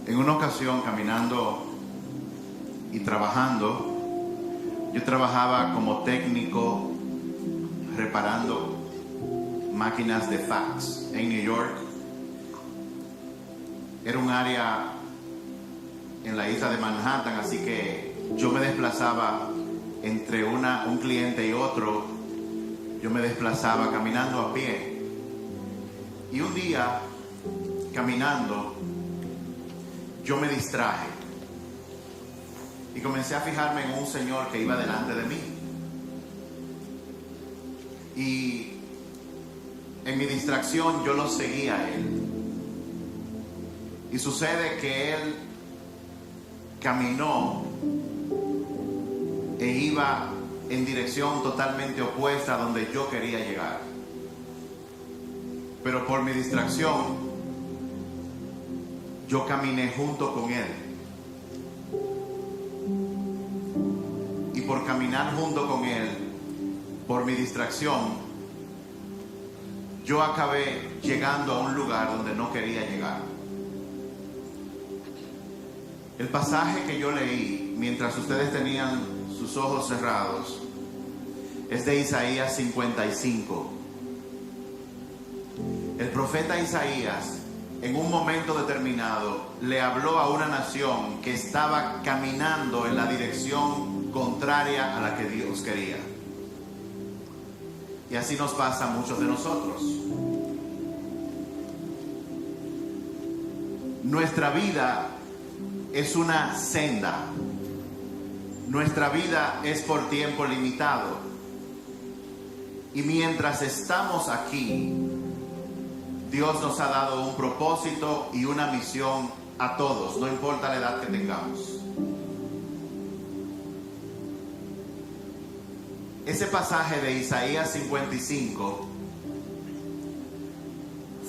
En una ocasión, caminando y trabajando, yo trabajaba como técnico reparando máquinas de fax en New York. Era un área en la isla de Manhattan, así que yo me desplazaba entre un cliente y otro. Yo me desplazaba caminando a pie. Y un día, caminando, yo me distraje y comencé a fijarme en un señor que iba delante de mí. Y en mi distracción yo lo seguía a él. Y sucede que él caminó e iba en dirección totalmente opuesta a donde yo quería llegar. Pero por mi distracción, yo caminé junto con él. Y por caminar junto con él, por mi distracción, yo acabé llegando a un lugar donde no quería llegar. El pasaje que yo leí mientras ustedes tenían sus ojos cerrados es de Isaías 55. El profeta Isaías, en un momento determinado, le habló a una nación que estaba caminando en la dirección contraria a la que Dios quería. Y así nos pasa a muchos de nosotros. Nuestra vida es una senda. Nuestra vida es por tiempo limitado. Y mientras estamos aquí, Dios nos ha dado un propósito y una misión a todos, no importa la edad que tengamos. Ese pasaje de Isaías 55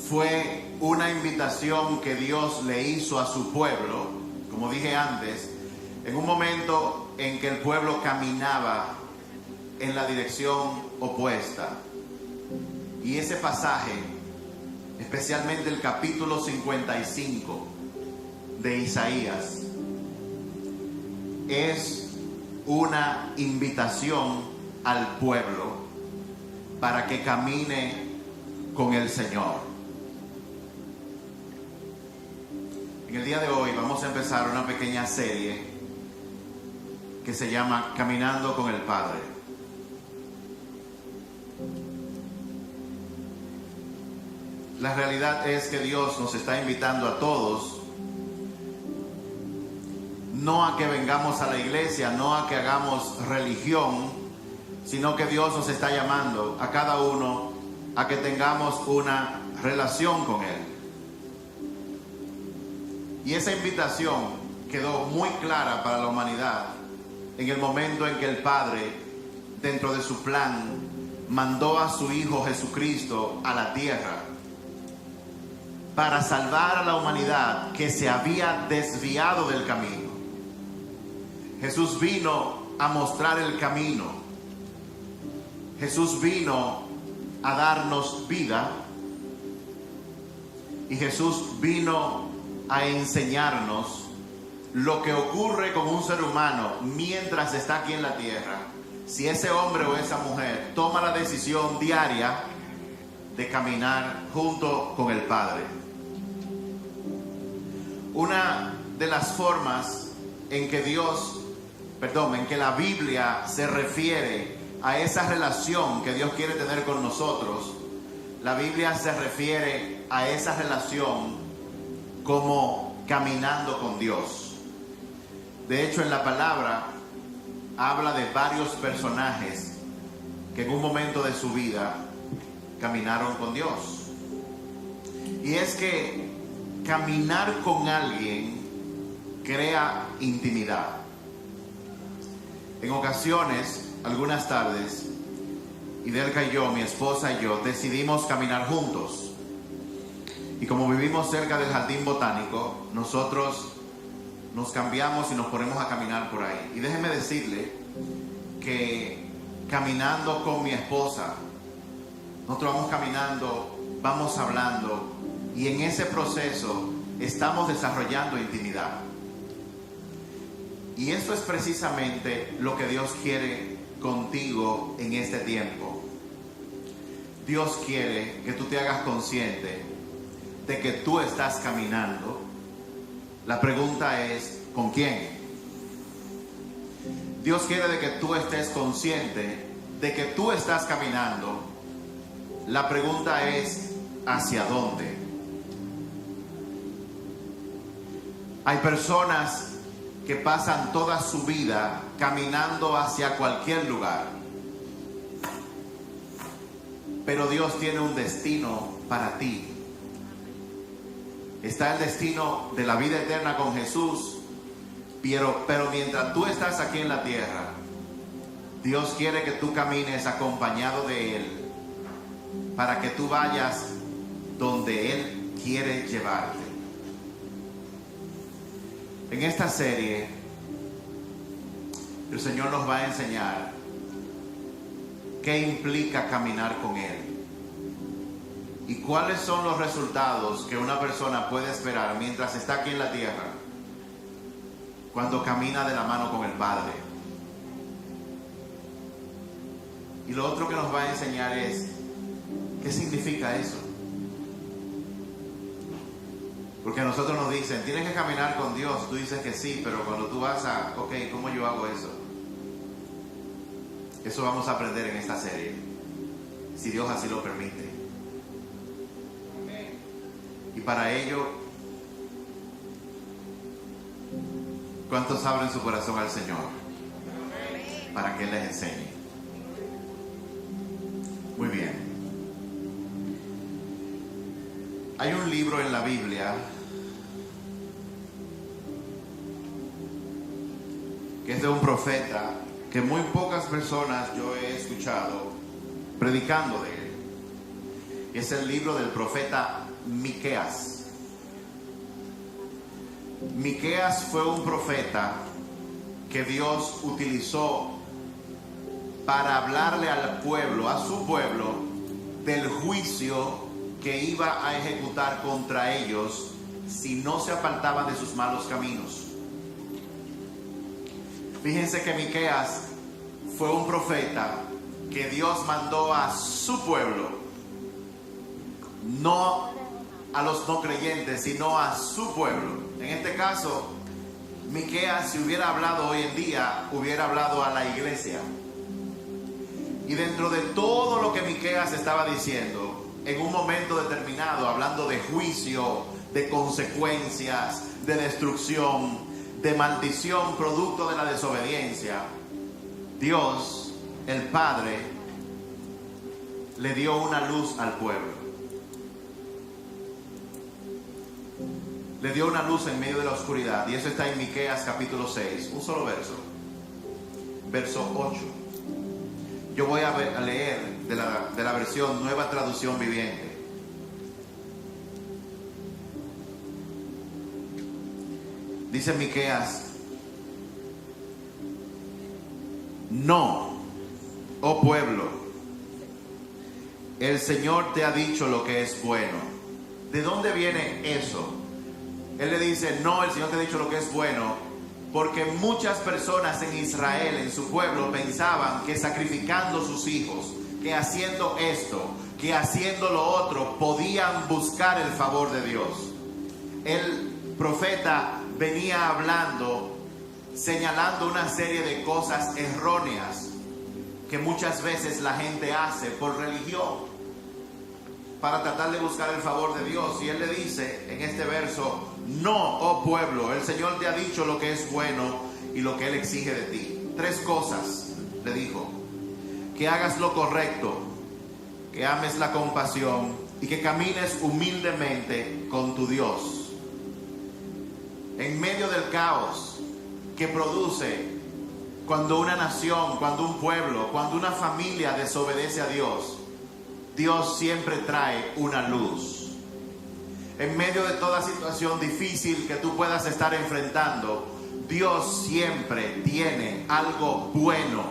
fue una invitación que Dios le hizo a su pueblo, como dije antes, en un momento en que el pueblo caminaba en la dirección opuesta. Y ese pasaje, especialmente el capítulo 55 de Isaías, es una invitación al pueblo para que camine con el Señor. En el día de hoy vamos a empezar una pequeña serie que se llama Caminando con el Padre. La realidad es que Dios nos está invitando a todos, no a que vengamos a la iglesia, no a que hagamos religión, sino que Dios nos está llamando a cada uno a que tengamos una relación con Él. Y esa invitación quedó muy clara para la humanidad en el momento en que el Padre, dentro de su plan, mandó a su Hijo Jesucristo a la tierra para salvar a la humanidad que se había desviado del camino. Jesús vino a mostrar el camino. Jesús vino a darnos vida. Y Jesús vino a enseñarnos lo que ocurre con un ser humano mientras está aquí en la tierra, si ese hombre o esa mujer toma la decisión diaria de caminar junto con el Padre. Una de las formas en que en que la Biblia se refiere a esa relación que Dios quiere tener con nosotros, la Biblia se refiere a esa relación como caminando con Dios. De hecho, en la palabra habla de varios personajes que en un momento de su vida caminaron con Dios. Y es que caminar con alguien crea intimidad. En ocasiones, algunas tardes, Idelka y yo, mi esposa y yo, decidimos caminar juntos. Y como vivimos cerca del jardín botánico, nosotros nos cambiamos y nos ponemos a caminar por ahí. Y déjeme decirle que caminando con mi esposa, nosotros vamos caminando, vamos hablando, y en ese proceso estamos desarrollando intimidad. Y eso es precisamente lo que Dios quiere contigo en este tiempo. Dios quiere que tú te hagas consciente de que tú estás caminando. La pregunta es, ¿con quién? Dios quiere de que tú estés consciente de que tú estás caminando. La pregunta es, ¿hacia dónde? Hay personas que pasan toda su vida caminando hacia cualquier lugar. Pero Dios tiene un destino para ti. Está el destino de la vida eterna con Jesús. Pero mientras tú estás aquí en la tierra, Dios quiere que tú camines acompañado de Él, para que tú vayas donde Él quiere llevarte. En esta serie, el Señor nos va a enseñar qué implica caminar con Él y cuáles son los resultados que una persona puede esperar mientras está aquí en la tierra, cuando camina de la mano con el Padre. Y lo otro que nos va a enseñar es qué significa eso. Porque a nosotros nos dicen, tienes que caminar con Dios. Tú dices que sí, pero cuando tú vas a, ok, ¿cómo yo hago eso? Eso vamos a aprender en esta serie, si Dios así lo permite. Y para ello, ¿cuántos abren su corazón al Señor para que Él les enseñe? Muy bien. Hay un libro en la Biblia que es de un profeta que muy pocas personas yo he escuchado predicando de él. Y es el libro del profeta Miqueas. Miqueas fue un profeta que Dios utilizó para hablarle al pueblo, a su pueblo, del juicio que iba a ejecutar contra ellos si no se apartaban de sus malos caminos. Fíjense que Miqueas fue un profeta que Dios mandó a su pueblo, no a los no creyentes, sino a su pueblo. En este caso, Miqueas, si hubiera hablado hoy en día, hubiera hablado a la iglesia. Y dentro de todo lo que Miqueas estaba diciendo, en un momento determinado, hablando de juicio, de consecuencias, de destrucción, de maldición producto de la desobediencia, Dios, el Padre, le dio una luz al pueblo. Le dio una luz en medio de la oscuridad. Y eso está en Miqueas capítulo 6. Un solo verso. Verso 8. Yo voy a leer de la versión Nueva Traducción Viviente. Dice Miqueas: no, oh pueblo, el Señor te ha dicho lo que es bueno. ¿De dónde viene eso? Él le dice, no, el Señor te ha dicho lo que es bueno, porque muchas personas en Israel, en su pueblo, pensaban que sacrificando sus hijos, que haciendo esto, que haciendo lo otro, podían buscar el favor de Dios. El profeta venía hablando, señalando una serie de cosas erróneas que muchas veces la gente hace por religión, para tratar de buscar el favor de Dios. Y él le dice en este verso, no, oh pueblo, el Señor te ha dicho lo que es bueno y lo que Él exige de ti. 3 cosas le dijo: que hagas lo correcto, que ames la compasión y que camines humildemente con tu Dios. En medio del caos que produce cuando una nación, cuando un pueblo, cuando una familia desobedece a Dios, Dios siempre trae una luz. En medio de toda situación difícil que tú puedas estar enfrentando, Dios siempre tiene algo bueno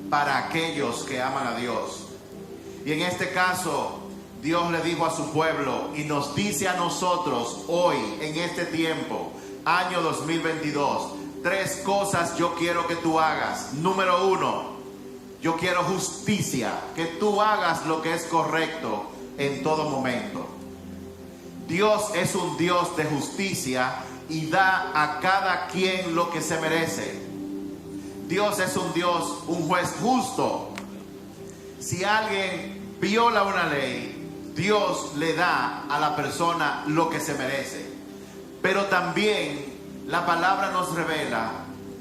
para aquellos que aman a Dios. Y en este caso, Dios le dijo a su pueblo y nos dice a nosotros hoy, en este tiempo, año 2022, 3 cosas yo quiero que tú hagas. Número 1, yo quiero justicia, que tú hagas lo que es correcto en todo momento. Dios es un Dios de justicia y da a cada quien lo que se merece. Dios es un Dios, un juez justo. Si alguien viola una ley, Dios le da a la persona lo que se merece. Pero también la palabra nos revela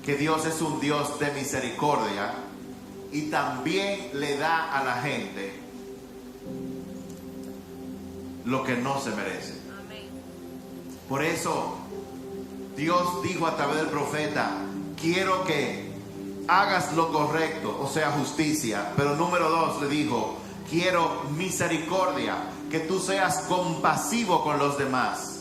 que Dios es un Dios de misericordia y también le da a la gente lo que no se merece. Por eso Dios dijo a través del profeta: quiero que hagas lo correcto, o sea, justicia. Pero número 2 le dijo: quiero misericordia, que tú seas compasivo con los demás.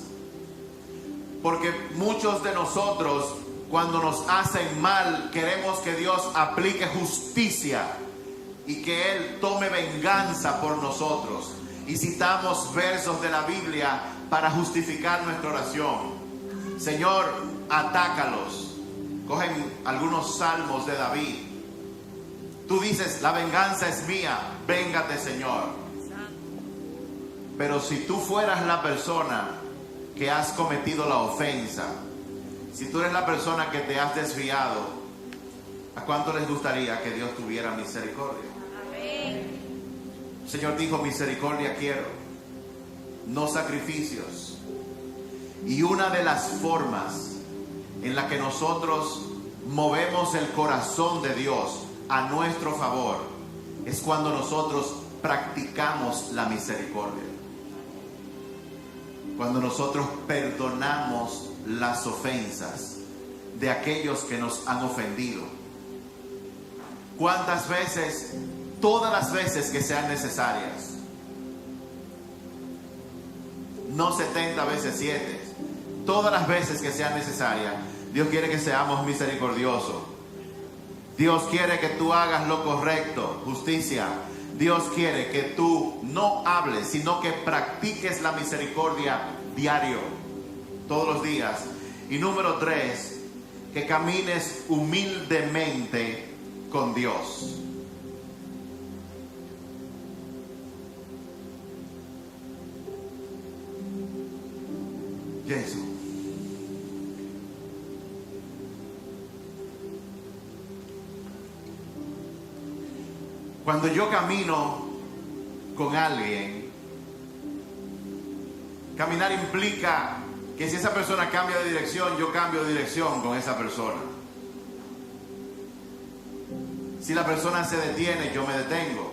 Porque muchos de nosotros, cuando nos hacen mal, queremos que Dios aplique justicia y que Él tome venganza por nosotros. Y citamos versos de la Biblia para justificar nuestra oración. Señor, atácalos. Cogen algunos salmos de David. Tú dices: la venganza es mía, véngate, Señor. Pero si tú fueras la persona que has cometido la ofensa, si tú eres la persona que te has desviado, ¿a cuánto les gustaría que Dios tuviera misericordia? Amén. El Señor dijo: misericordia quiero, no sacrificios. Y una de las formas en la que nosotros movemos el corazón de Dios a nuestro favor es cuando nosotros practicamos la misericordia. Cuando nosotros perdonamos las ofensas de aquellos que nos han ofendido. ¿Cuántas veces? Todas las veces que sean necesarias. No 70 veces 7. Todas las veces que sean necesarias. Dios quiere que seamos misericordiosos. Dios quiere que tú hagas lo correcto, justicia. Dios quiere que tú no hables, sino que practiques la misericordia diario, todos los días. Y número 3, que camines humildemente con Dios. Jesús. Cuando yo camino con alguien, caminar implica que si esa persona cambia de dirección, yo cambio de dirección con esa persona. Si la persona se detiene, yo me detengo.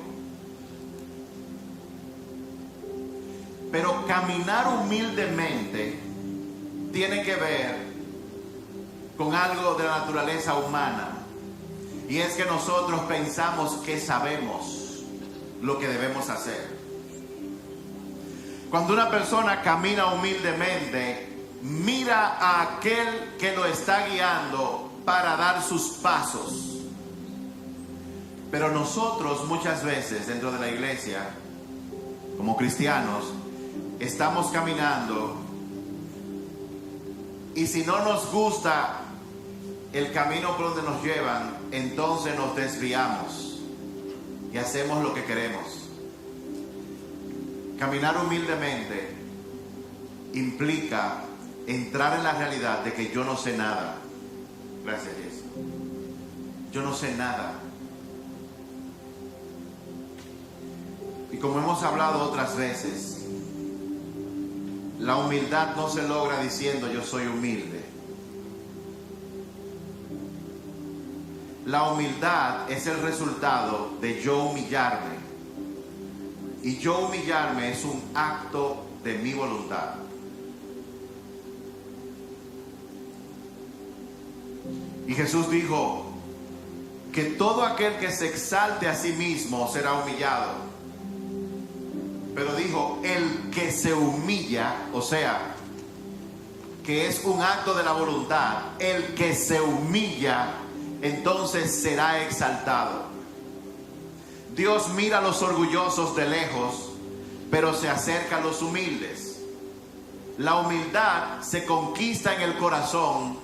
Pero caminar humildemente tiene que ver con algo de la naturaleza humana. Y es que nosotros pensamos que sabemos lo que debemos hacer. Cuando una persona camina humildemente, mira a aquel que lo está guiando para dar sus pasos. Pero nosotros muchas veces dentro de la iglesia, como cristianos, estamos caminando y si no nos gusta el camino por donde nos llevan, entonces nos desviamos y hacemos lo que queremos. Caminar humildemente implica entrar en la realidad de que yo no sé nada. Gracias, Jesús. Yo no sé nada. Y como hemos hablado otras veces, la humildad no se logra diciendo yo soy humilde. La humildad es el resultado de yo humillarme. Y yo humillarme es un acto de mi voluntad. Y Jesús dijo que todo aquel que se exalte a sí mismo será humillado. Pero dijo, el que se humilla, o sea, que es un acto de la voluntad, el que se humilla, entonces será exaltado. Dios mira a los orgullosos de lejos, pero se acerca a los humildes. La humildad se conquista en el corazón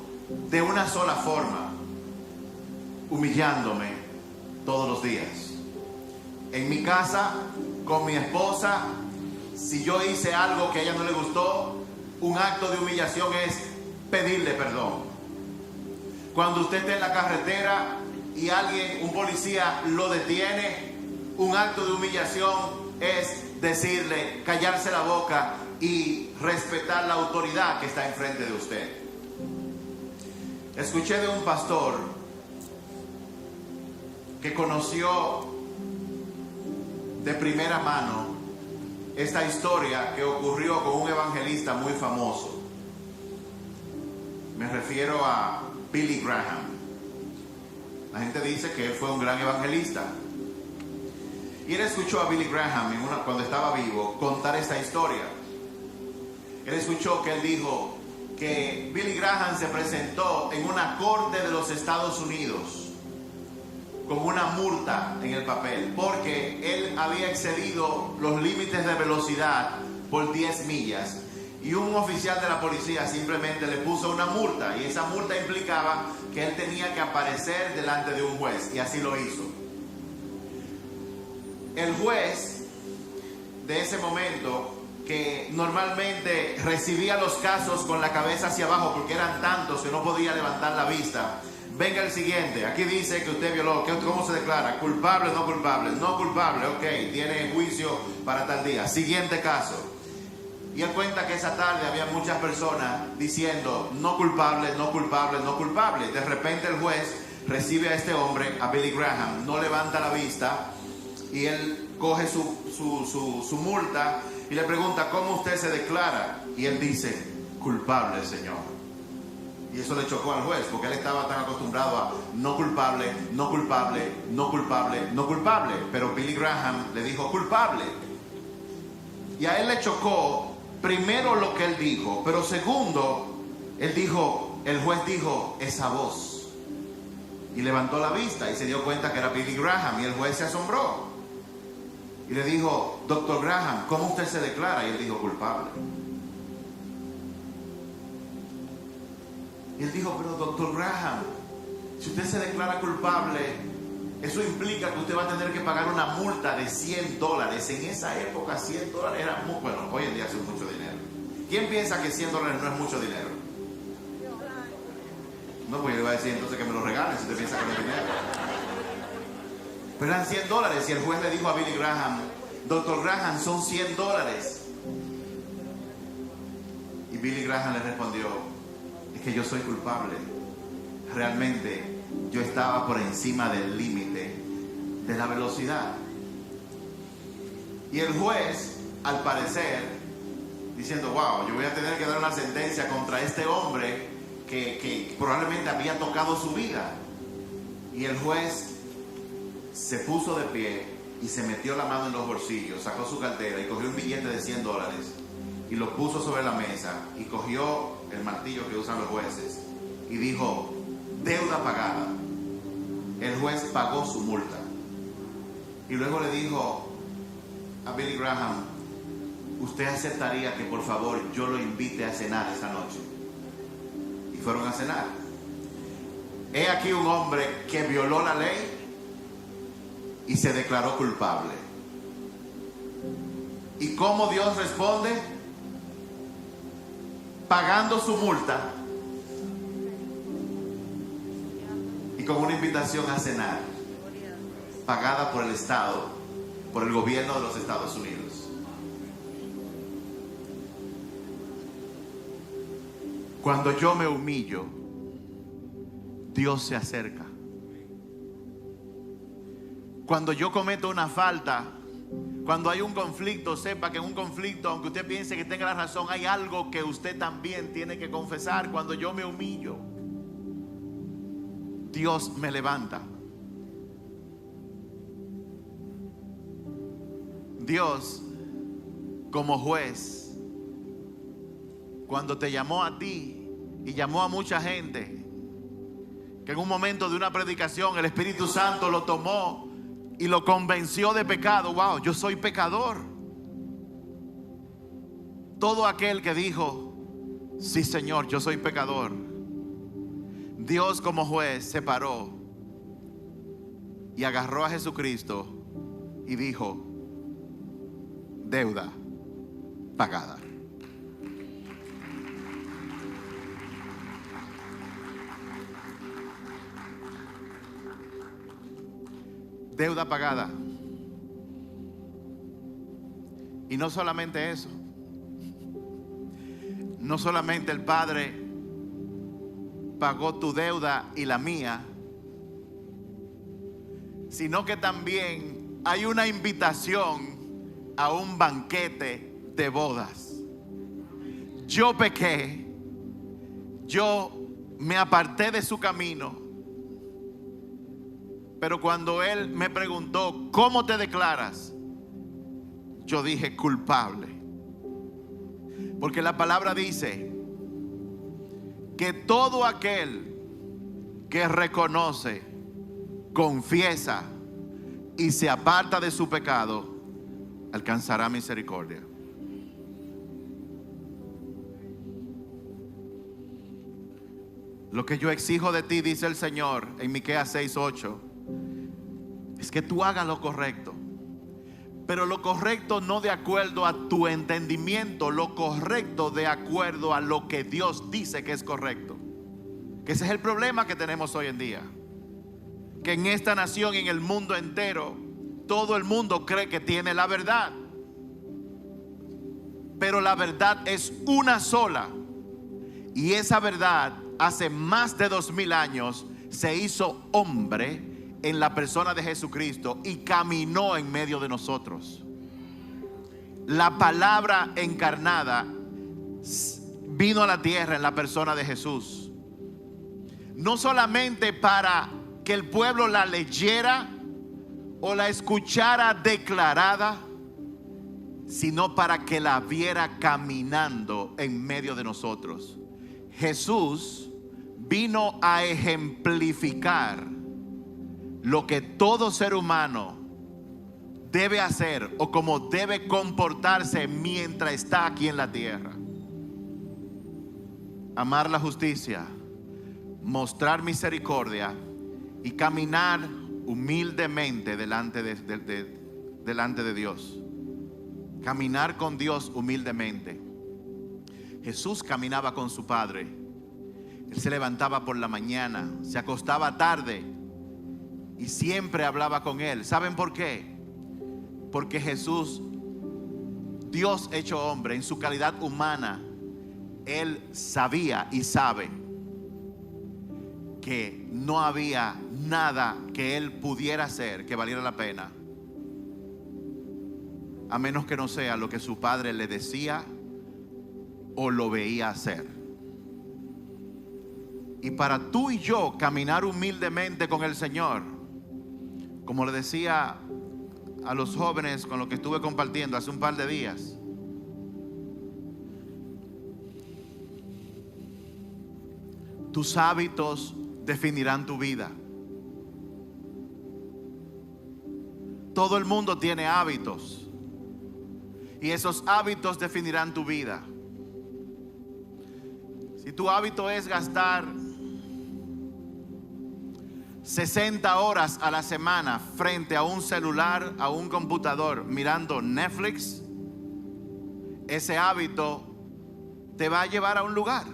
de una sola forma: humillándome todos los días. En mi casa, con mi esposa, si yo hice algo que a ella no le gustó, un acto de humillación es pedirle perdón. Cuando usted está en la carretera y alguien, un policía, lo detiene, un acto de humillación es decirle, callarse la boca y respetar la autoridad que está enfrente de usted. Escuché de un pastor que conoció de primera mano esta historia que ocurrió con un evangelista muy famoso. Me refiero a Billy Graham. La gente dice que él fue un gran evangelista. Y él escuchó a Billy Graham cuando estaba vivo contar esta historia. Él escuchó que él dijo que Billy Graham se presentó en una corte de los Estados Unidos con una multa en el papel porque él había excedido los límites de velocidad por 10 millas y un oficial de la policía simplemente le puso una multa, y esa multa implicaba que él tenía que aparecer delante de un juez, y así lo hizo. El juez de ese momento, que normalmente recibía los casos con la cabeza hacia abajo porque eran tantos que no podía levantar la vista: venga el siguiente, aquí dice que usted violó, ¿cómo se declara? ¿Culpable o no culpable? No culpable, ok, tiene juicio para tal día. Siguiente caso. Y él cuenta que esa tarde había muchas personas diciendo no culpable, no culpable, no culpable. De repente el juez recibe a este hombre, a Billy Graham, no levanta la vista y él coge su multa y le pregunta, ¿cómo usted se declara? Y él dice, culpable, señor. Y eso le chocó al juez porque él estaba tan acostumbrado a no culpable, no culpable, no culpable, no culpable. Pero Billy Graham le dijo culpable. Y a él le chocó primero lo que él dijo, pero segundo, el juez dijo esa voz. Y levantó la vista y se dio cuenta que era Billy Graham, y el juez se asombró. Y le dijo, doctor Graham, ¿cómo usted se declara? Y él dijo, culpable. Y él dijo, pero doctor Graham, si usted se declara culpable, eso implica que usted va a tener que pagar una multa de $100. En esa época $100 era muy, bueno, hoy en día es mucho dinero. ¿Quién piensa que $100 no es mucho dinero? No, pues yo le iba a decir entonces que me lo regalen si usted piensa que no es dinero. Pero eran $100 y el juez le dijo a Billy Graham, doctor Graham, son $100. Y Billy Graham le respondió, es que yo soy culpable. Realmente yo estaba por encima del límite de la velocidad. Y el juez, al parecer, diciendo, wow, yo voy a tener que dar una sentencia contra este hombre que probablemente había tocado su vida. Y el juez se puso de pie y se metió la mano en los bolsillos, sacó su cartera y cogió un billete de $100 y lo puso sobre la mesa y cogió el martillo que usan los jueces y dijo, deuda pagada. El juez pagó su multa y luego le dijo a Billy Graham, ¿usted aceptaría que por favor yo lo invite a cenar esta noche? Y fueron a cenar. He aquí un hombre que violó la ley y se declaró culpable. ¿Y cómo Dios responde? Pagando su multa y con una invitación a cenar pagada por el Estado, por el gobierno de los Estados Unidos. Cuando yo me humillo, Dios se acerca. Cuando yo cometo una falta, cuando hay un conflicto, sepa que en un conflicto, aunque usted piense que tenga la razón, hay algo que usted también tiene que confesar. Cuando yo me humillo, Dios me levanta. Dios, como juez, cuando te llamó a ti y llamó a mucha gente, que en un momento de una predicación el Espíritu Santo lo tomó y lo convenció de pecado. Wow, yo soy pecador. todo aquel que dijo: sí, Señor, yo soy pecador, Dios como juez se paró y agarró a Jesucristo y dijo: deuda pagada. Deuda pagada. Y no solamente eso, no solamente el Padre pagó tu deuda y la mía, sino que también hay una invitación a un banquete de bodas. Yo pequé, yo me aparté de su camino, pero cuando Él me preguntó: ¿cómo te declaras?, yo dije: culpable. Porque la palabra dice que todo aquel que reconoce, confiesa y se aparta de su pecado alcanzará misericordia. Lo que yo exijo de ti, dice el Señor en Miqueas 6:8, es que tú hagas lo correcto. Pero lo correcto no de acuerdo a tu entendimiento, lo correcto de acuerdo a lo que Dios dice que es correcto. Que ese es el problema que tenemos hoy en día. Que en esta nación y en el mundo entero, todo el mundo cree que tiene la verdad. Pero la verdad es una sola. Y esa verdad hace más de 2000 años se hizo hombre en la persona de Jesucristo y caminó en medio de nosotros. La palabra encarnada vino a la tierra en la persona de Jesús. No solamente para que el pueblo la leyera o la escuchara declarada, sino para que la viera caminando en medio de nosotros. Jesús vino a ejemplificar lo que todo ser humano debe hacer o cómo debe comportarse mientras está aquí en la tierra. Amar la justicia, mostrar misericordia y caminar humildemente delante de Dios. Caminar con Dios humildemente. Jesús caminaba con su Padre. Él se levantaba por la mañana, se acostaba tarde y siempre hablaba con Él. ¿Saben por qué? Porque Jesús, Dios hecho hombre, en su calidad humana, Él sabía y sabe que no había nada que Él pudiera hacer que valiera la pena, a menos que no sea lo que su Padre le decía o lo veía hacer. Y para tú y yo caminar humildemente con el Señor, como le decía a los jóvenes con los que estuve compartiendo hace un par de días, tus hábitos definirán tu vida. Todo el mundo tiene hábitos y esos hábitos definirán tu vida. Si tu hábito es gastar 60 horas a la semana frente a un celular, a un computador, mirando Netflix, ese hábito te va a llevar a un lugar.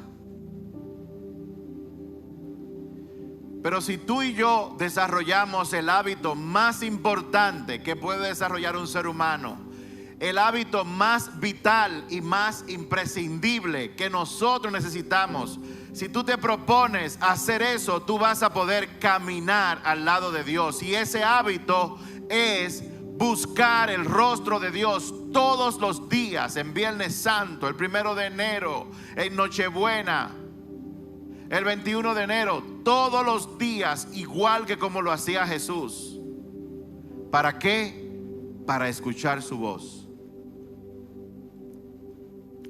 Pero si tú y yo desarrollamos el hábito más importante que puede desarrollar un ser humano, el hábito más vital y más imprescindible que nosotros necesitamos, si tú te propones hacer eso, tú vas a poder caminar al lado de Dios. Y ese hábito es buscar el rostro de Dios todos los días, en Viernes Santo, el 1 de enero, en Nochebuena, el 21 de enero, todos los días, igual que como lo hacía Jesús. ¿Para qué? Para escuchar su voz.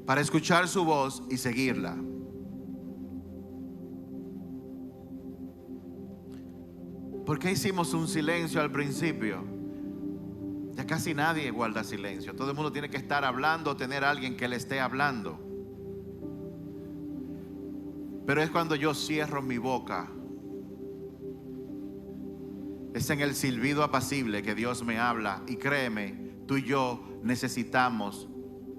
Para escuchar su voz y seguirla. ¿Por qué hicimos un silencio al principio? Ya Ya casi nadie guarda silencio. Todo el mundo tiene que estar hablando, tener a alguien que le esté hablando. Pero es cuando yo cierro mi boca. Es en el silbido apacible que Dios me habla. Y créeme, tú y yo necesitamos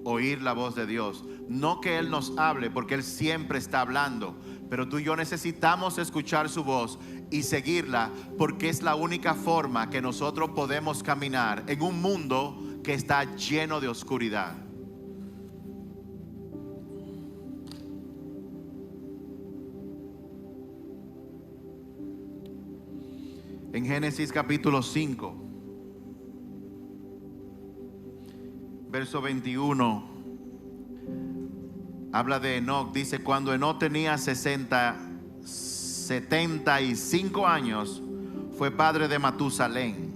oír la voz de Dios. No que Él nos hable, porque Él siempre está hablando. Pero tú y yo necesitamos escuchar su voz y seguirla, porque es la única forma que nosotros podemos caminar en un mundo que está lleno de oscuridad. En Génesis capítulo 5, verso 21, habla de Enoc. Dice: cuando Enoc tenía 75 años, fue padre de Matusalén.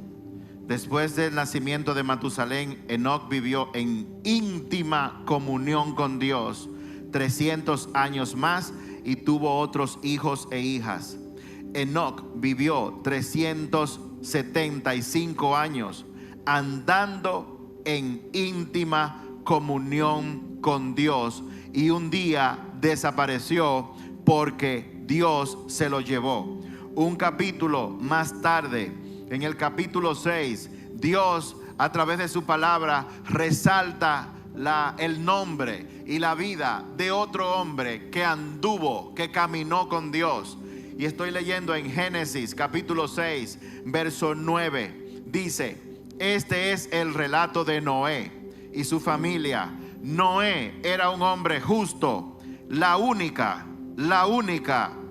Después del nacimiento de Matusalén, Enoc vivió en íntima comunión con Dios 300 años más y tuvo otros hijos e hijas. Enoc vivió 375 años andando en íntima comunión con Dios, y un día desapareció porque Dios se lo llevó. Un capítulo más tarde, en el capítulo 6, Dios a través de su palabra resalta el nombre y la vida de otro hombre que anduvo, que caminó con Dios. Y estoy leyendo en Génesis capítulo 6, verso 9. Dice: este es el relato de Noé y su familia. Noé era un hombre justo, la única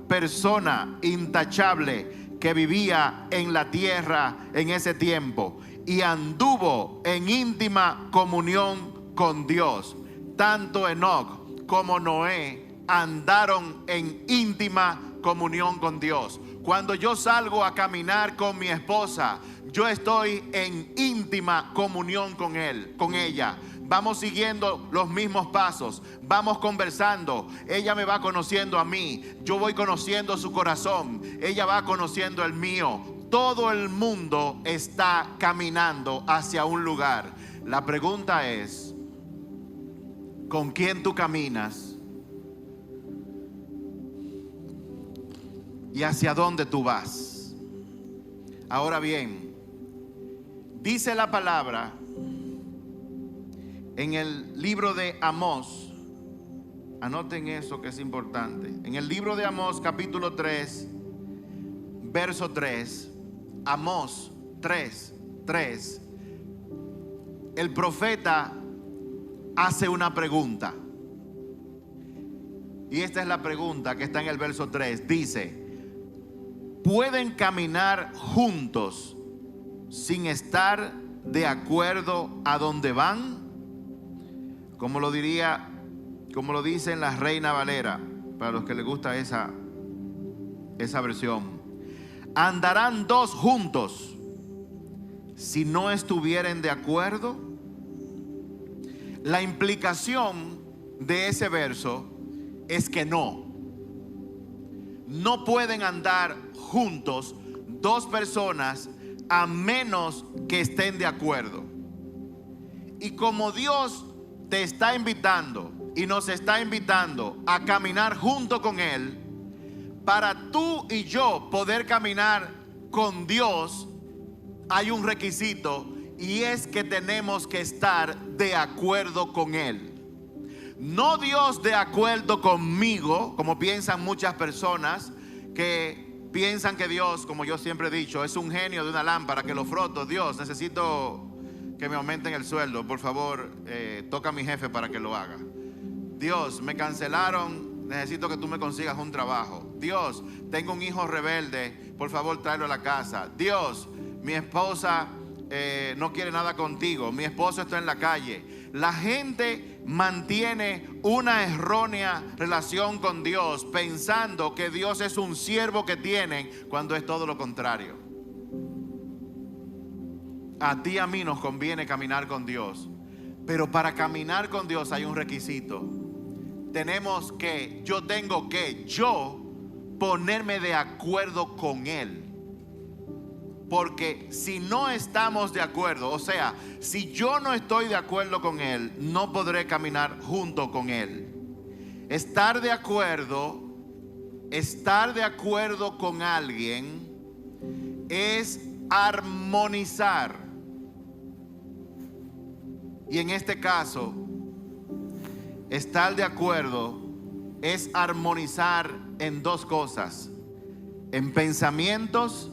persona intachable que vivía en la tierra en ese tiempo, y anduvo en íntima comunión con Dios. Tanto Enoc como Noé andaron en íntima comunión con Dios. Cuando yo salgo a caminar con mi esposa, yo estoy en íntima comunión con él, con ella. Vamos siguiendo los mismos pasos, vamos conversando. Ella me va conociendo a mí, yo voy conociendo su corazón, ella va conociendo el mío. Todo el mundo está caminando hacia un lugar. La pregunta es: ¿con quién tú caminas? ¿Y hacia dónde tú vas? Ahora bien, dice la palabra en el libro de Amós. Anoten eso que es importante. En el libro de Amós capítulo 3, verso 3. Amós 3:3. El profeta hace una pregunta. Y esta es la pregunta que está en el verso 3. Dice: ¿pueden caminar juntos sin estar de acuerdo a dónde van? Como lo dice en la Reina Valera, para los que les gusta esa versión. ¿Andarán dos juntos si no estuvieren de acuerdo? La implicación de ese verso es que no pueden andar juntos dos personas a menos que estén de acuerdo. Y como Dios te está invitando y nos está invitando a caminar junto con Él, para tú y yo poder caminar con Dios hay un requisito, y es que tenemos que estar de acuerdo con Él. No Dios de acuerdo conmigo, como piensan muchas personas, que piensan que Dios, como yo siempre he dicho, es un genio de una lámpara que lo froto. Dios, necesito que me aumenten el sueldo, por favor, toca a mi jefe para que lo haga. Dios, me cancelaron, necesito que tú me consigas un trabajo. Dios, tengo un hijo rebelde, por favor tráelo a la casa. Dios, mi esposa no quiere nada contigo, mi esposo está en la calle. La gente mantiene una errónea relación con Dios, pensando que Dios es un siervo que tienen, cuando es todo lo contrario. A ti y a mí nos conviene caminar con Dios, pero para caminar con Dios hay un requisito. Yo tengo que ponerme de acuerdo con Él. Porque si no estamos de acuerdo, o sea, si yo no estoy de acuerdo con Él, no podré caminar junto con Él. Estar de acuerdo con alguien es armonizar. Y en este caso, estar de acuerdo es armonizar en dos cosas: en pensamientos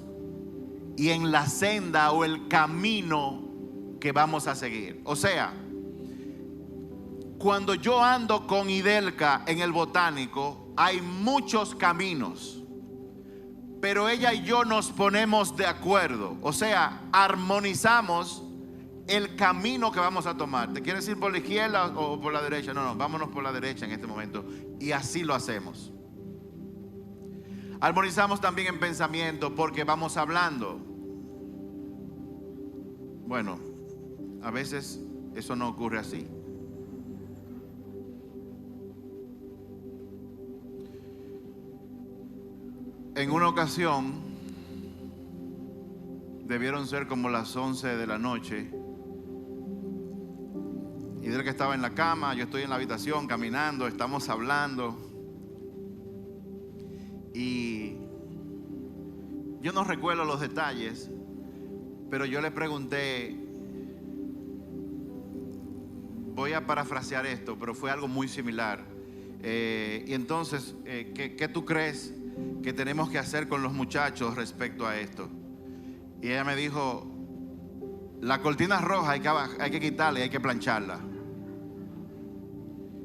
y en la senda o el camino que vamos a seguir. O sea, cuando yo ando con Idelka en el botánico, hay muchos caminos, pero ella y yo nos ponemos de acuerdo. O sea, armonizamos el camino que vamos a tomar. ¿Te quieres ir por la izquierda o por la derecha? No, vámonos por la derecha en este momento. Y así lo hacemos. Armonizamos también en pensamiento porque vamos hablando. Bueno, a veces eso no ocurre así. En una ocasión, debieron ser como las 11 de la noche, y del que estaba en la cama, yo estoy en la habitación caminando, estamos hablando, y yo no recuerdo los detalles, pero yo le pregunté, voy a parafrasear esto, pero fue algo muy similar. Y entonces, ¿qué tú crees que tenemos que hacer con los muchachos respecto a esto? Y ella me dijo, la cortina roja hay que quitarla y hay que plancharla.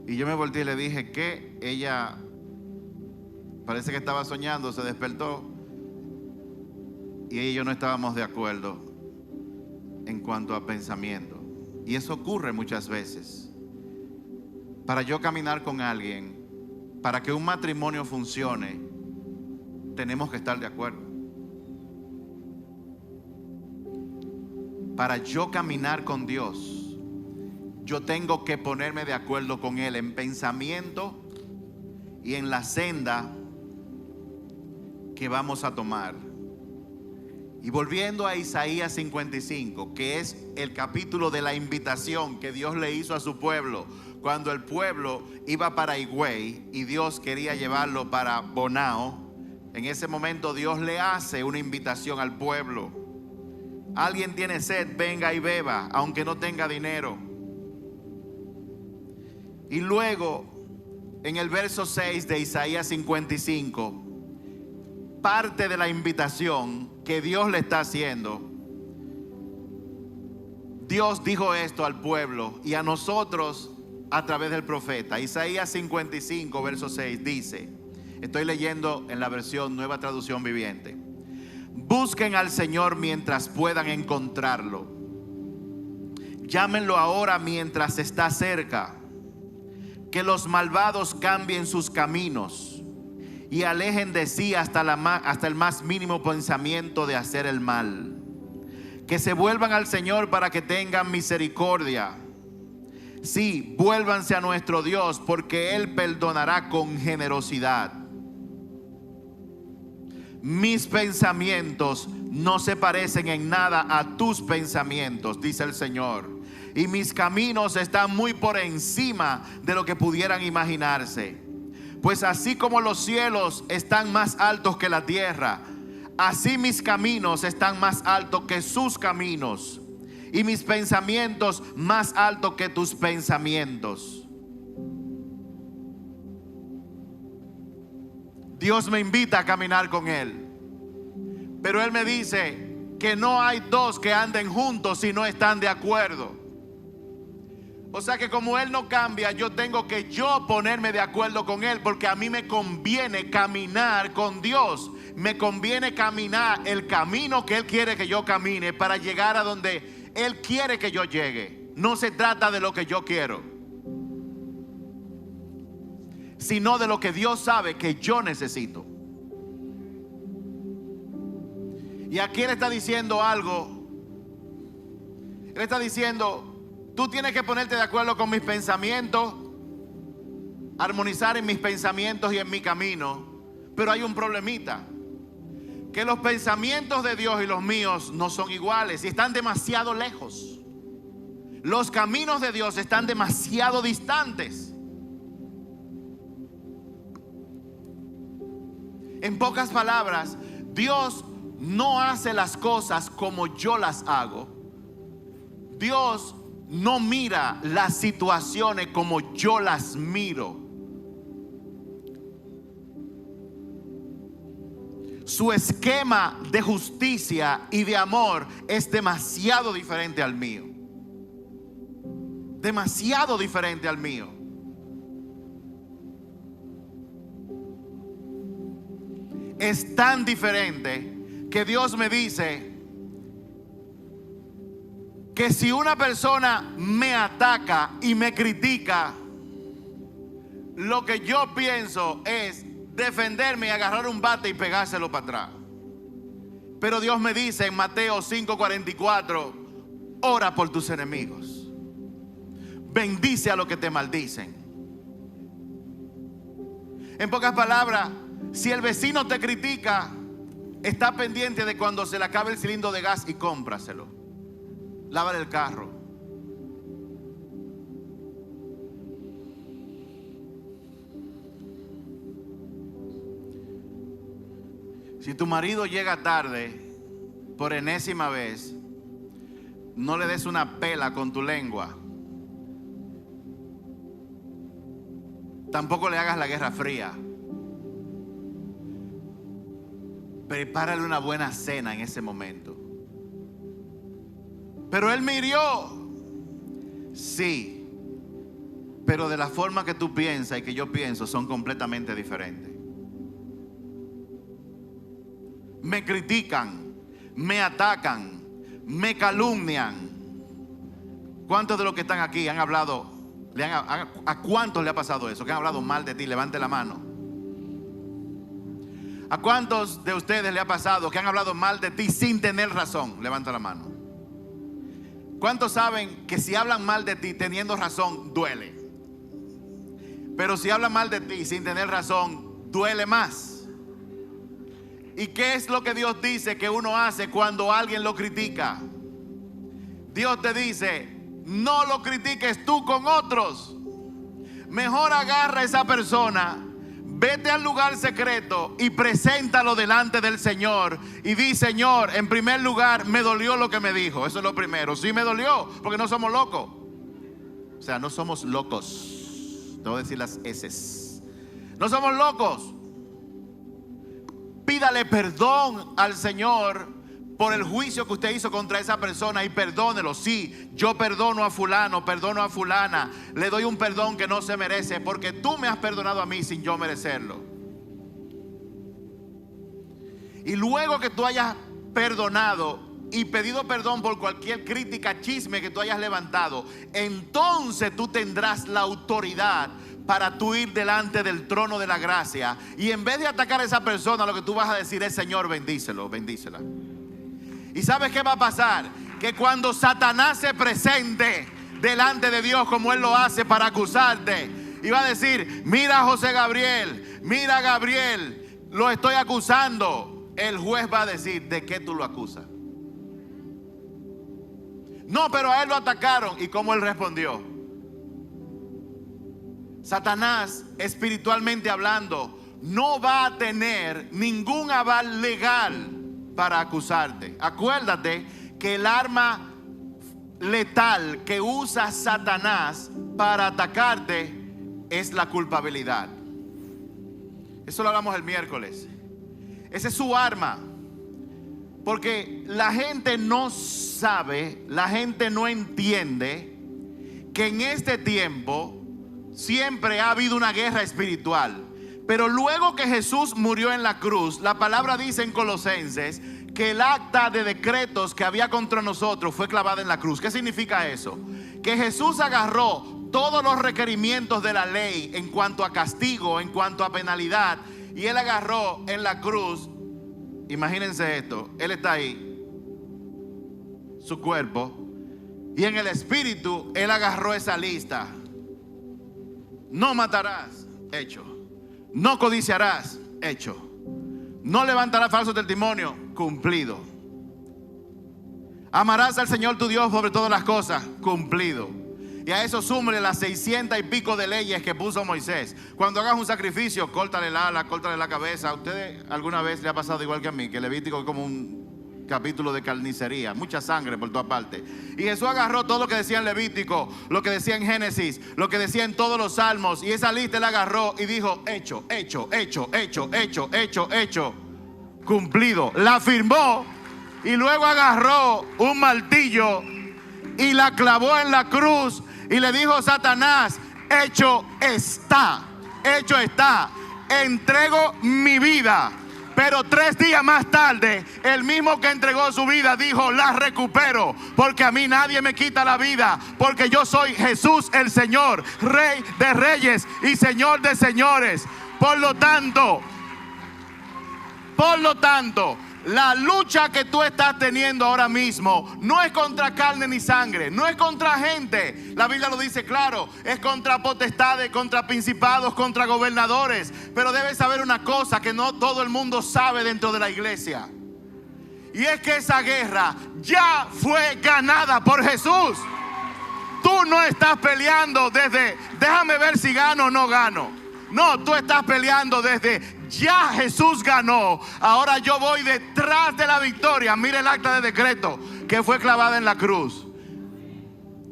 Y yo me volteé y le dije que ella parece que estaba soñando, se despertó, y ella y yo no estábamos de acuerdo en cuanto a pensamiento. Y eso ocurre muchas veces. Para yo caminar con alguien, para que un matrimonio funcione, tenemos que estar de acuerdo. Para yo caminar con Dios, yo tengo que ponerme de acuerdo con Él en pensamiento y en la senda que vamos a tomar. Y volviendo a Isaías 55, que es el capítulo de la invitación que Dios le hizo a su pueblo, cuando el pueblo iba para Higüey y Dios quería llevarlo para Bonao. En ese momento Dios le hace una invitación al pueblo: alguien tiene sed, venga y beba, aunque no tenga dinero. Y luego, en el verso 6 de Isaías 55, parte de la invitación que Dios le está haciendo, Dios dijo esto al pueblo y a nosotros a través del profeta. Isaías 55, verso 6 dice, estoy leyendo en la versión Nueva Traducción Viviente: busquen al Señor mientras puedan encontrarlo. Llámenlo ahora mientras está cerca. Que los malvados cambien sus caminos y alejen de sí hasta el más mínimo pensamiento de hacer el mal. Que se vuelvan al Señor para que tengan misericordia. Sí, vuélvanse a nuestro Dios, porque Él perdonará con generosidad. Mis pensamientos no se parecen en nada a tus pensamientos, dice el Señor, y mis caminos están muy por encima de lo que pudieran imaginarse. Pues así como los cielos están más altos que la tierra, así mis caminos están más altos que sus caminos, y mis pensamientos más altos que tus pensamientos. Dios me invita a caminar con Él, pero Él me dice que no hay dos que anden juntos si no están de acuerdo. O sea que como Él no cambia, yo tengo que ponerme de acuerdo con Él, porque a mí me conviene caminar con Dios. Me conviene caminar el camino que Él quiere que yo camine para llegar a donde Él quiere que yo llegue. No se trata de lo que yo quiero, sino de lo que Dios sabe que yo necesito. Y aquí Él está diciendo algo. Él está diciendo: tú tienes que ponerte de acuerdo con mis pensamientos, armonizar en mis pensamientos y en mi camino. Pero hay un problemita. que los pensamientos de Dios y los míos no son iguales y están demasiado lejos. Los caminos de Dios están demasiado distantes. En pocas palabras, Dios no hace las cosas como yo las hago. Dios no mira las situaciones como yo las miro. Su esquema de justicia y de amor es demasiado diferente al mío. Demasiado diferente al mío. Es tan diferente que Dios me dice que si una persona me ataca y me critica, lo que yo pienso es defenderme y agarrar un bate y pegárselo para atrás. Pero Dios me dice en Mateo 5:44, ora por tus enemigos, bendice a los que te maldicen. En pocas palabras, si el vecino te critica, está pendiente de cuando se le acabe el cilindro de gas y cómpraselo. Lávale el carro. Si tu marido llega tarde por enésima vez, no le des una pela con tu lengua. Tampoco le hagas la guerra fría. Prepárale una buena cena en ese momento. Pero él me hirió. Sí, pero de la forma que tú piensas y que yo pienso son completamente diferentes. Me critican, me atacan, me calumnian. ¿Cuántos de los que están aquí han hablado? ¿A cuántos le ha pasado eso? Que han hablado mal de ti, levante la mano. ¿A cuántos de ustedes le ha pasado que han hablado mal de ti sin tener razón? Levanta la mano. ¿Cuántos saben que si hablan mal de ti teniendo razón duele? Pero si hablan mal de ti sin tener razón duele más. ¿Y qué es lo que Dios dice que uno hace cuando alguien lo critica? Dios te dice, no lo critiques tú con otros. Mejor agarra a esa persona, vete al lugar secreto y preséntalo delante del Señor. Y di, Señor, en primer lugar, me dolió lo que me dijo. Eso es lo primero. Sí me dolió, porque no somos locos. O sea, no somos locos. Te voy a decir las eses. No somos locos. Pídale perdón al Señor por el juicio que usted hizo contra esa persona y perdónelo. Sí, yo perdono a fulano, perdono a fulana. Le doy un perdón que no se merece porque tú me has perdonado a mí sin yo merecerlo. Y luego que tú hayas perdonado y pedido perdón por cualquier crítica, chisme que tú hayas levantado, entonces tú tendrás la autoridad para tú ir delante del trono de la gracia. Y en vez de atacar a esa persona, lo que tú vas a decir es, Señor, bendícelo, bendícela. ¿Y sabes qué va a pasar? Que cuando Satanás se presente delante de Dios como él lo hace para acusarte, y va a decir, mira a José Gabriel, mira a Gabriel, lo estoy acusando. El juez va a decir, ¿de qué tú lo acusas? No, pero a él lo atacaron. ¿Y cómo él respondió? Satanás, espiritualmente hablando, no va a tener ningún aval legal para acusarte. Acuérdate que el arma letal que usa Satanás para atacarte es la culpabilidad. Eso lo hablamos el miércoles. Esa es su arma. Porque la gente no sabe, la gente no entiende que en este tiempo siempre ha habido una guerra espiritual. Pero luego que Jesús murió en la cruz, la palabra dice en Colosenses que el acta de decretos que había contra nosotros fue clavada en la cruz. ¿Qué significa eso? Que Jesús agarró todos los requerimientos de la ley en cuanto a castigo, en cuanto a penalidad, y él agarró en la cruz. Imagínense esto, él está ahí, su cuerpo, y en el espíritu él agarró esa lista. No matarás, hecho. No codiciarás, hecho. No levantarás falso testimonio. Cumplido. Amarás al Señor tu Dios sobre todas las cosas. Cumplido. Y a eso súmele las 600 y pico de leyes que puso Moisés. Cuando hagas un sacrificio, córtale el ala, córtale la cabeza. ¿A ustedes alguna vez le ha pasado igual que a mí? Que Levítico es como un capítulo de carnicería, mucha sangre por toda parte. Y Jesús agarró todo lo que decía en Levítico, lo que decía en Génesis, lo que decía en todos los salmos, y esa lista él agarró y dijo: hecho, hecho, hecho, hecho, hecho, hecho, hecho, cumplido. La firmó y luego agarró un martillo y la clavó en la cruz y le dijo: Satanás, hecho está, hecho está, entrego mi vida. Pero 3 días más tarde, el mismo que entregó su vida dijo: la recupero, porque a mí nadie me quita la vida, porque yo soy Jesús el Señor, Rey de reyes y Señor de señores. Por lo tanto, la lucha que tú estás teniendo ahora mismo no es contra carne ni sangre, no es contra gente. La Biblia lo dice claro, es contra potestades, contra principados, contra gobernadores. Pero debes saber una cosa que no todo el mundo sabe dentro de la iglesia, y es que esa guerra ya fue ganada por Jesús. Tú no estás peleando desde déjame ver si gano o no gano. No, tú estás peleando desde ya Jesús ganó. Ahora yo voy detrás de la victoria. Mire el acta de decreto que fue clavada en la cruz.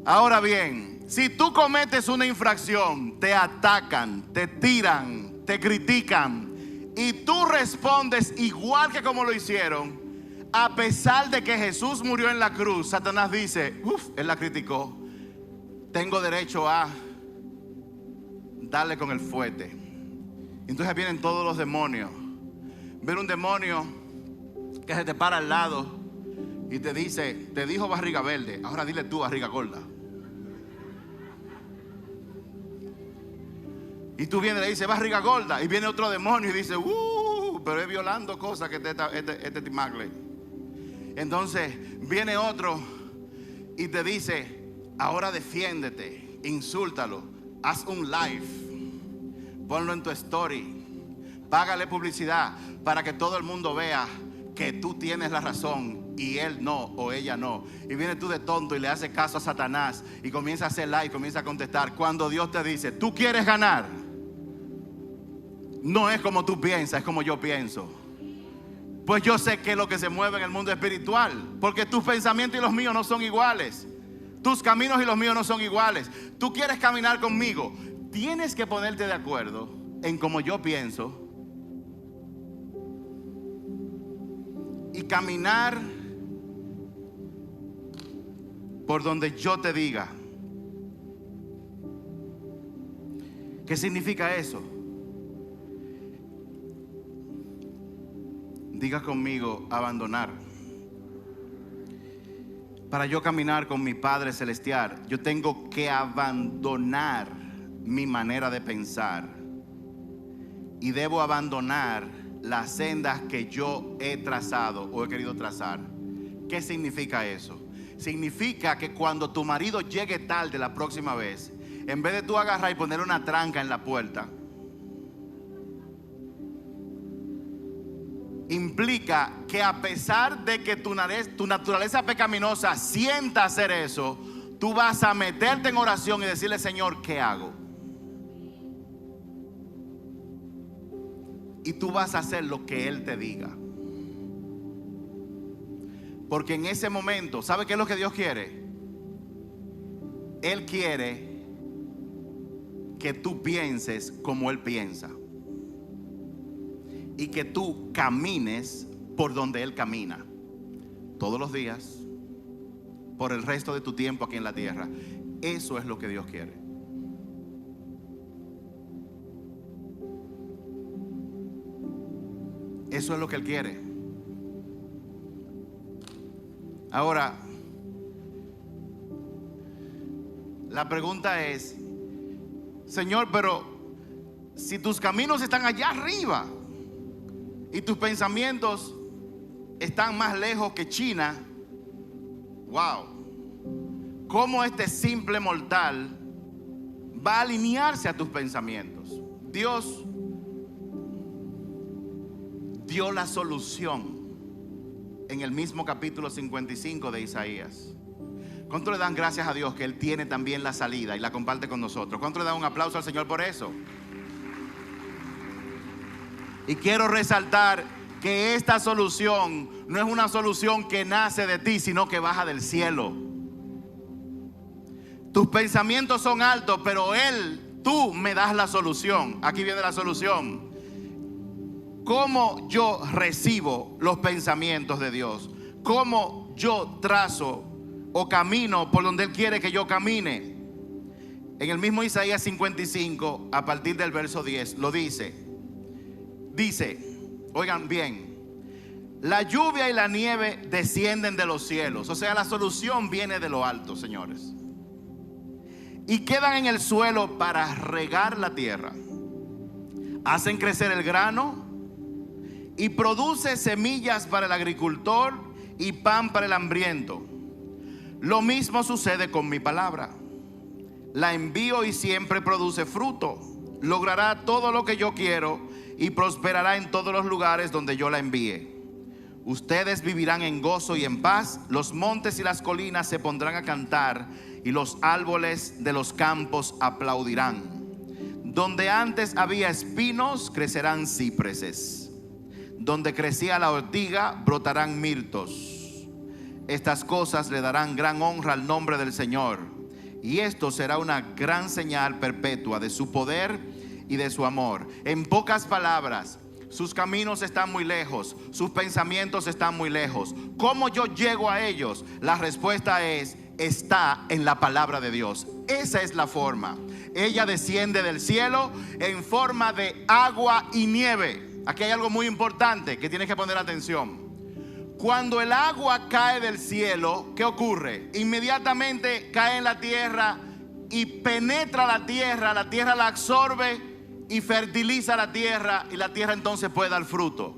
Ahora bien, si tú cometes una infracción, te atacan, te tiran, te critican, y tú respondes igual que como lo hicieron, a pesar de que Jesús murió en la cruz, Satanás dice: él la criticó, tengo derecho a darle con el fuete. Entonces vienen todos los demonios. Ver un demonio que se te para al lado y te dice: te dijo barriga verde, ahora dile tú barriga gorda. Y tú vienes y le dices: barriga gorda. Y viene otro demonio y dice: pero es violando cosas que este timagle. Entonces viene otro y te dice: ahora defiéndete, insúltalo, haz un live, ponlo en tu story, págale publicidad para que todo el mundo vea que tú tienes la razón y él no, o ella no. Y vienes tú de tonto y le haces caso a Satanás y comienza a hacer live, comienza a contestar, cuando Dios te dice: tú quieres ganar. No es como tú piensas, es como yo pienso. Pues yo sé que es lo que se mueve en el mundo espiritual, porque tus pensamientos y los míos no son iguales. Tus caminos y los míos no son iguales. Tú quieres caminar conmigo, tienes que ponerte de acuerdo en cómo yo pienso y caminar por donde yo te diga. ¿Qué significa eso? Diga conmigo: abandonar. Para yo caminar con mi Padre Celestial, yo tengo que abandonar mi manera de pensar y debo abandonar las sendas que yo he trazado o he querido trazar. ¿Qué significa eso? Significa que cuando tu marido llegue tarde la próxima vez, en vez de tú agarrar y poner una tranca en la puerta, implica que a pesar de que tu naturaleza pecaminosa sienta hacer eso, tú vas a meterte en oración y decirle: Señor, ¿qué hago? Y tú vas a hacer lo que Él te diga. Porque en ese momento, ¿sabe qué es lo que Dios quiere? Él quiere que tú pienses como Él piensa y que tú camines por donde Él camina todos los días, por el resto de tu tiempo aquí en la tierra. Eso es lo que Dios quiere. Eso es lo que Él quiere. Ahora, la pregunta es: Señor, pero si tus caminos están allá arriba y tus pensamientos están más lejos que China, wow, ¿cómo este simple mortal va a alinearse a tus pensamientos? Dios dio la solución en el mismo capítulo 55 de Isaías. ¿Cuánto le dan gracias a Dios que Él tiene también la salida y la comparte con nosotros? ¿Cuánto le dan un aplauso al Señor por eso? Y quiero resaltar que esta solución no es una solución que nace de ti, sino que baja del cielo. Tus pensamientos son altos, pero tú me das la solución. Aquí viene la solución. ¿Cómo yo recibo los pensamientos de Dios? ¿Cómo yo trazo o camino por donde Él quiere que yo camine? En el mismo Isaías 55, a partir del verso 10, lo dice. Dice, oigan bien, la lluvia y la nieve descienden de los cielos. O sea, la solución viene de lo alto, señores. Y quedan en el suelo para regar la tierra. Hacen crecer el grano y produce semillas para el agricultor y pan para el hambriento. Lo mismo sucede con mi palabra. La envío y siempre produce fruto. Logrará todo lo que yo quiero y prosperará en todos los lugares donde yo la envíe. Ustedes vivirán en gozo y en paz. Los montes y las colinas se pondrán a cantar y los árboles de los campos aplaudirán. Donde antes había espinos, crecerán cipreses. Donde crecía la ortiga, brotarán mirtos. Estas cosas le darán gran honra al nombre del Señor. Y esto será una gran señal perpetua de su poder y de su amor. En pocas palabras, sus caminos están muy lejos, sus pensamientos están muy lejos. ¿Cómo yo llego a ellos? La respuesta está en la palabra de Dios. Esa es la forma. Ella desciende del cielo en forma de agua y nieve. Aquí hay algo muy importante que tienes que poner atención. Cuando el agua cae del cielo, ¿qué ocurre? Inmediatamente cae en la tierra y penetra la tierra la absorbe y fertiliza la tierra, y la tierra entonces puede dar fruto.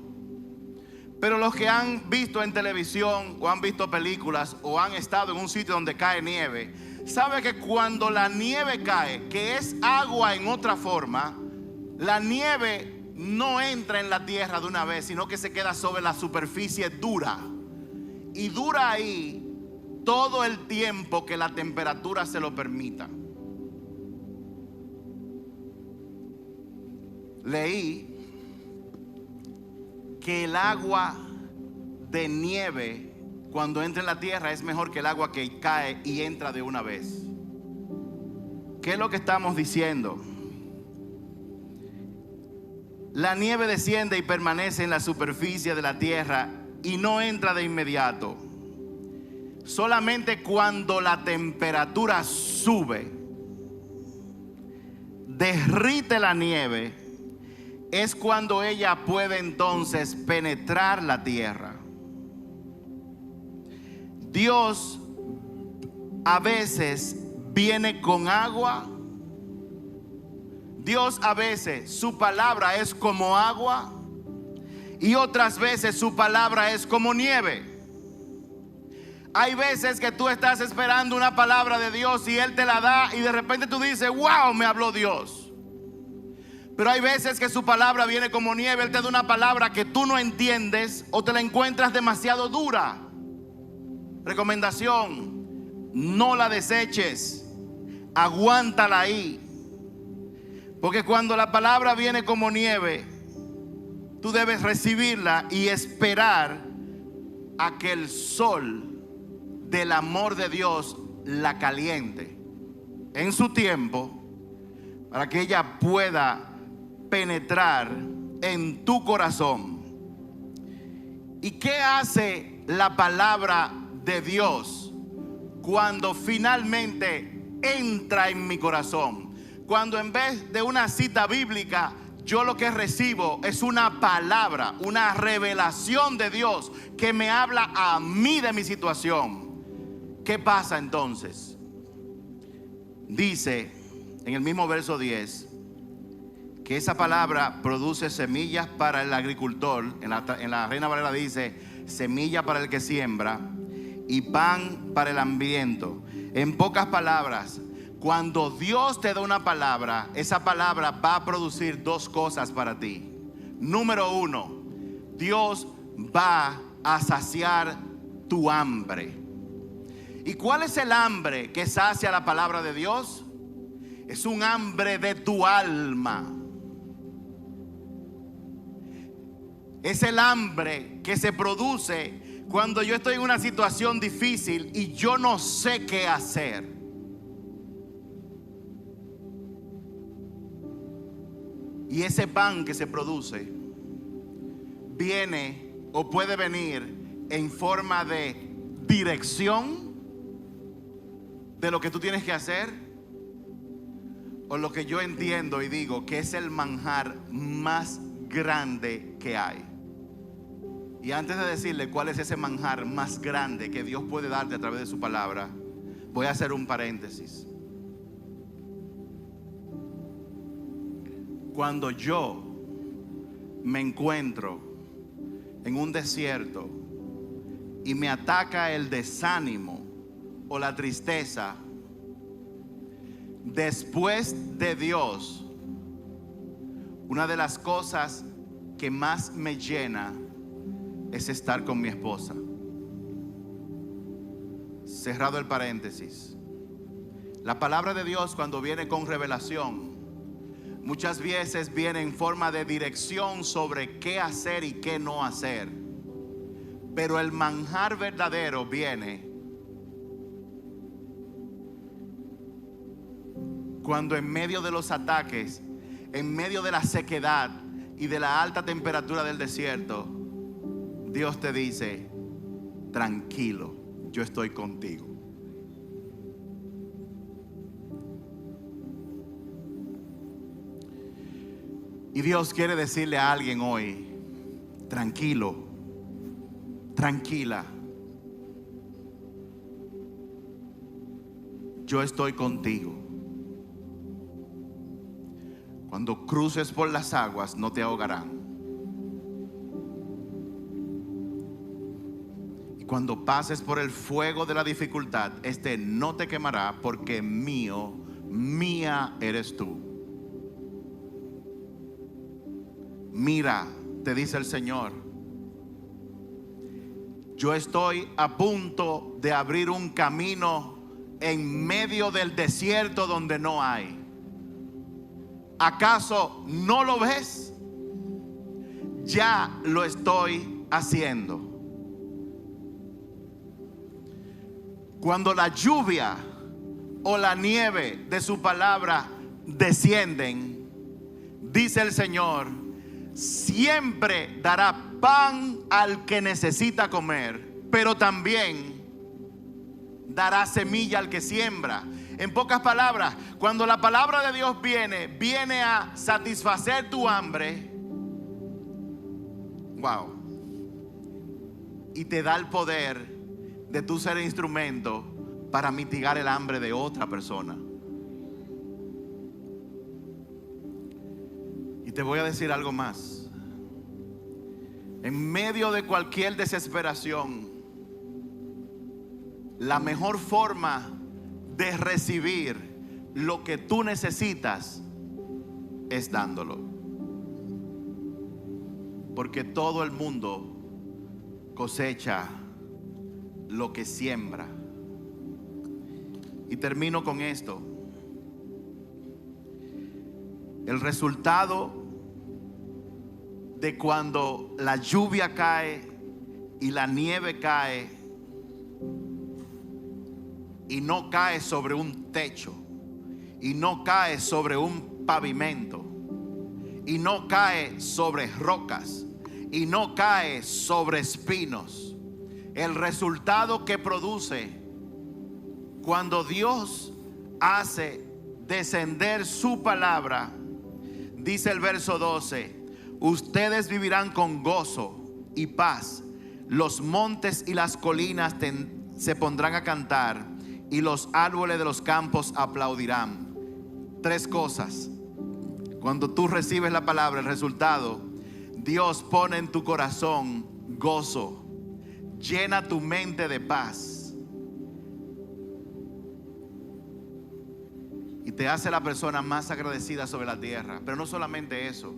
Pero los que han visto en televisión o han visto películas o han estado en un sitio donde cae nieve, sabe que cuando la nieve cae, que es agua en otra forma, la nieve no entra en la tierra de una vez, sino que se queda sobre la superficie dura. Y dura ahí todo el tiempo que la temperatura se lo permita. Leí que el agua de nieve, cuando entra en la tierra, es mejor que el agua que cae y entra de una vez. ¿Qué es lo que estamos diciendo? La nieve desciende y permanece en la superficie de la tierra y no entra de inmediato. Solamente cuando la temperatura sube, derrite la nieve, es cuando ella puede entonces penetrar la tierra. Dios a veces viene con agua. Dios a veces, su palabra es como agua, y otras veces su palabra es como nieve. Hay veces que tú estás esperando una palabra de Dios y Él te la da y de repente tú dices, wow, me habló Dios. Pero hay veces que su palabra viene como nieve. Él te da una palabra que tú no entiendes o te la encuentras demasiado dura. Recomendación: no la deseches, aguántala ahí. Porque cuando la palabra viene como nieve, tú debes recibirla y esperar a que el sol del amor de Dios la caliente en su tiempo, para que ella pueda penetrar en tu corazón. ¿Y qué hace la palabra de Dios cuando finalmente entra en mi corazón? Cuando en vez de una cita bíblica, yo lo que recibo es una palabra, una revelación de Dios que me habla a mí de mi situación. ¿Qué pasa entonces? Dice en el mismo verso 10 que esa palabra produce semillas para el agricultor. En la Reina Valera dice semilla para el que siembra y pan para el hambriento. En pocas palabras, cuando Dios te da una palabra, esa palabra va a producir dos cosas para ti. Número uno, Dios va a saciar tu hambre. ¿Y cuál es el hambre que sacia la palabra de Dios? Es un hambre de tu alma. Es el hambre que se produce cuando yo estoy en una situación difícil y yo no sé qué hacer. Y ese pan que se produce viene o puede venir en forma de dirección de lo que tú tienes que hacer, o lo que yo entiendo y digo que es el manjar más grande que hay. Y antes de decirle cuál es ese manjar más grande que Dios puede darte a través de su palabra, voy a hacer un paréntesis. Cuando yo me encuentro en un desierto y me ataca el desánimo o la tristeza, después de Dios, una de las cosas que más me llena es estar con mi esposa. Cerrado el paréntesis. La palabra de Dios, cuando viene con revelación, muchas veces viene en forma de dirección sobre qué hacer y qué no hacer. Pero el manjar verdadero viene cuando en medio de los ataques, en medio de la sequedad y de la alta temperatura del desierto, Dios te dice: tranquilo, yo estoy contigo. Y Dios quiere decirle a alguien hoy: tranquilo, tranquila, yo estoy contigo. Cuando cruces por las aguas no te ahogarán. Y cuando pases por el fuego de la dificultad, este no te quemará, porque mía eres tú. Mira, te dice el Señor, yo estoy a punto de abrir un camino en medio del desierto donde no hay. ¿Acaso no lo ves? Ya lo estoy haciendo. Cuando la lluvia o la nieve de su palabra descienden, dice el Señor, siempre dará pan al que necesita comer, pero también dará semilla al que siembra. En pocas palabras, cuando la palabra de Dios viene a satisfacer tu hambre, wow, y te da el poder de tú ser instrumento para mitigar el hambre de otra persona. Y te voy a decir algo más. En medio de cualquier desesperación, la mejor forma de recibir lo que tú necesitas es dándolo. Porque todo el mundo cosecha lo que siembra. Y termino con esto. El resultado de cuando la lluvia cae y la nieve cae y no cae sobre un techo, y no cae sobre un pavimento, y no cae sobre rocas, y no cae sobre espinos. El resultado que produce cuando Dios hace descender su palabra, dice el verso 12: ustedes vivirán con gozo y paz, los montes y las colinas se pondrán a cantar, y los árboles de los campos aplaudirán. Tres cosas. Cuando tú recibes la palabra, el resultado: Dios pone en tu corazón gozo, llena tu mente de paz y te hace la persona más agradecida sobre la tierra. Pero no solamente eso,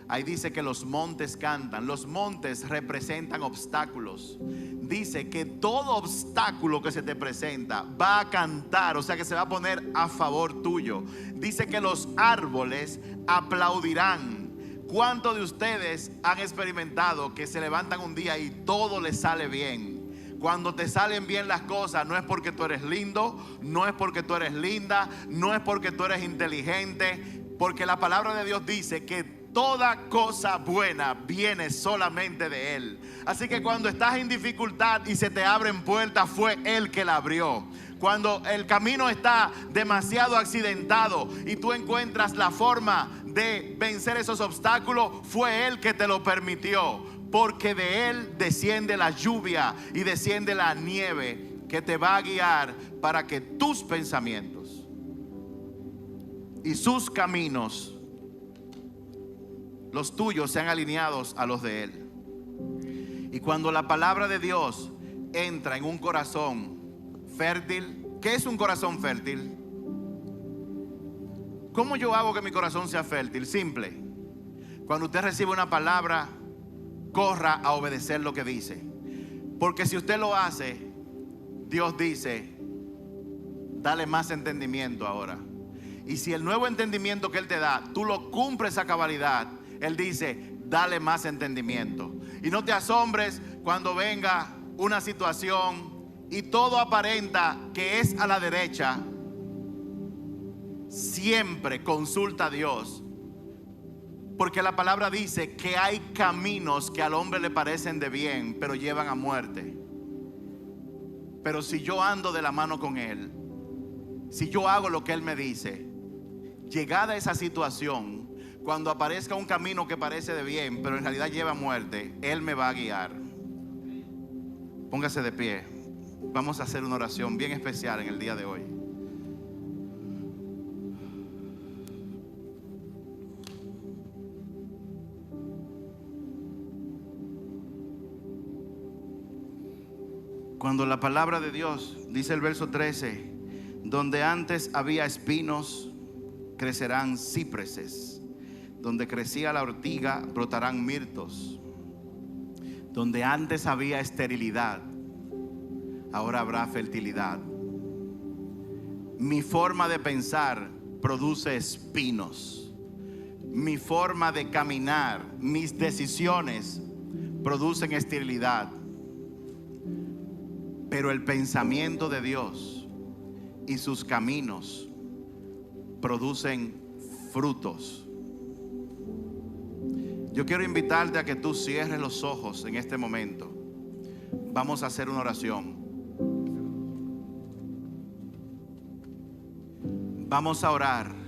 ahí dice que los montes cantan. Los montes representan obstáculos. Dice que todo obstáculo que se te presenta va a cantar, o sea que se va a poner a favor tuyo. Dice que los árboles aplaudirán. ¿Cuántos de ustedes han experimentado que se levantan un día y todo les sale bien? Cuando te salen bien las cosas, no es porque tú eres lindo, no es porque tú eres linda, no es porque tú eres inteligente, porque la palabra de Dios dice que toda cosa buena viene solamente de Él. Así que cuando estás en dificultad y se te abren puertas, fue Él que la abrió. Cuando el camino está demasiado accidentado y tú encuentras la forma de vencer esos obstáculos, fue Él que te lo permitió. Porque de Él desciende la lluvia y desciende la nieve que te va a guiar para que tus pensamientos y sus caminos, los tuyos, sean alineados a los de Él. Y cuando la palabra de Dios entra en un corazón fértil, ¿qué es un corazón fértil? ¿Cómo yo hago que mi corazón sea fértil? Simple. Cuando usted recibe una palabra, corra a obedecer lo que dice. Porque si usted lo hace, Dios dice, dale más entendimiento ahora. Y si el nuevo entendimiento que Él te da, tú lo cumples a cabalidad, Él dice, dale más entendimiento. Y no te asombres cuando venga una situación y todo aparenta que es a la derecha. Siempre consulta a Dios, porque la palabra dice que hay caminos que al hombre le parecen de bien, pero llevan a muerte. Pero si yo ando de la mano con Él, si yo hago lo que Él me dice, llegada esa situación, cuando aparezca un camino que parece de bien, pero en realidad lleva a muerte, Él me va a guiar. Póngase de pie. Vamos a hacer una oración bien especial en el día de hoy. Cuando la palabra de Dios, dice el verso 13, donde antes había espinos, crecerán cipreses. Donde crecía la ortiga, brotarán mirtos. Donde antes había esterilidad, ahora habrá fertilidad. Mi forma de pensar produce espinos. Mi forma de caminar, mis decisiones producen esterilidad. Pero el pensamiento de Dios y sus caminos producen frutos. Yo quiero invitarte a que tú cierres los ojos en este momento. Vamos a hacer una oración. Vamos a orar.